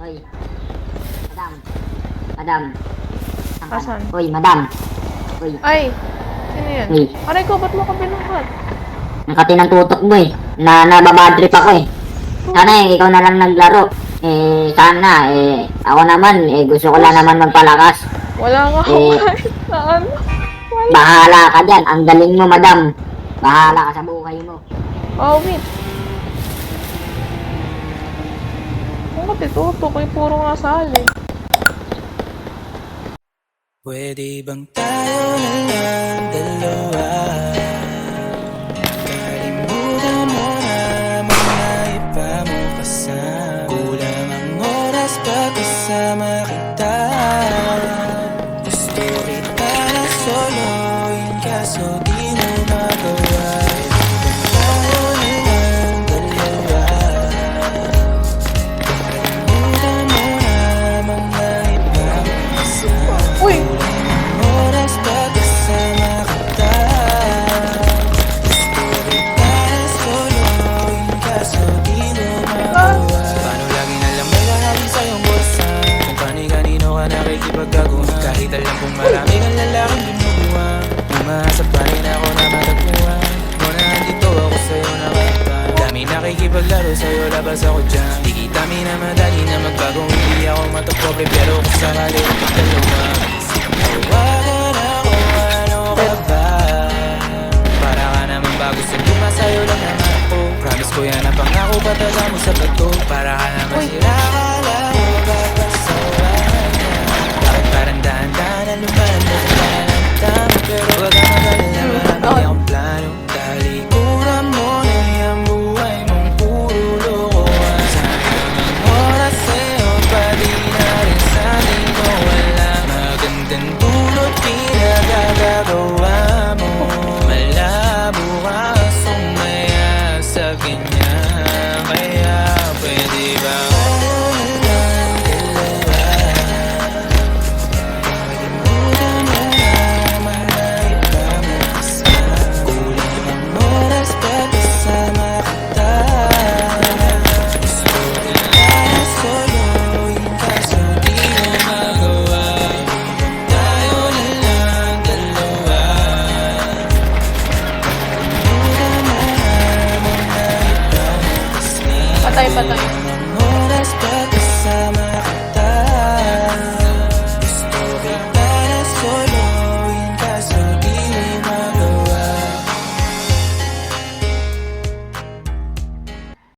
Hoy, madam. Madam. Asan? Hoy, madam. Hoy, Ay! Sino yan? hoy. Aray ko, ba't mo ka binungkat? Nakati ng tutok mo eh. Nababadrip ako eh. Sana ikaw na lang naglaro. Sana ako naman gusto ko lang naman magpalakas. Wala nga ako kahit saan. Wala. Bahala ka dyan. Ang galing mo, madam. Bahala ka sa buhay mo. Oh, wait. Kung ba't itutok ay puro nga sali. Pwede bang tayo na lang dalawa? Kalimutan mo na mga iba mo kasama. Kulang ang oras pagkasama kita. Gusto kita na soloin kaso di mo magawa. Tayo na lang dalawa. Kalimutan mo na mga iba mo kasama. Uy! Oras pagkasama kita. Gusto kita na soloin kaso di mo magawa. Paano lagi nalang may laharin sa iyong bulsa? Kung kani-kanino ka nakikipagkaguhan. Kahit alam kong marami kang lalaking binubuhan. Umaasa pa rin ako na matagpuan. Muna nandito ako sa'yo nakaipan. Dami nakikipaglaro sa'yo, labas ako dyan. Di kita minamadali na magbago. Hindi ako matapobre pero kung sakali dalawa. Tawagan ako, ano ka ba? Para ka naman bago sa luma, sa'yo lang naman ako. Promise ko yan, ang pangako pataga mo sa bato. Para ka naman sila, akala mo papasawahan na. Bakit parang dahan-dahan na lumahan mo sa kanan ng tama? Pero wag ka magalala, marami akong plano. Talikuran mo na yung buhay mong puro lokohan. Sayang ang oras sa'yo, pati na rin sa atin mo wala. Magandang dulot pinagagagawa mo. Malabo ka sumaya sa ganyan. Kaya pwede ba tayo na lang dalawa? Kalimutan mo na mga iba mo kasama. Kulang ang oras pagkasama kita. Gusto kita na soloin kaso di mo magawa. Tayo na lang dalawa. Kalimutan mo na mga iba mo kasama. Patay, patay.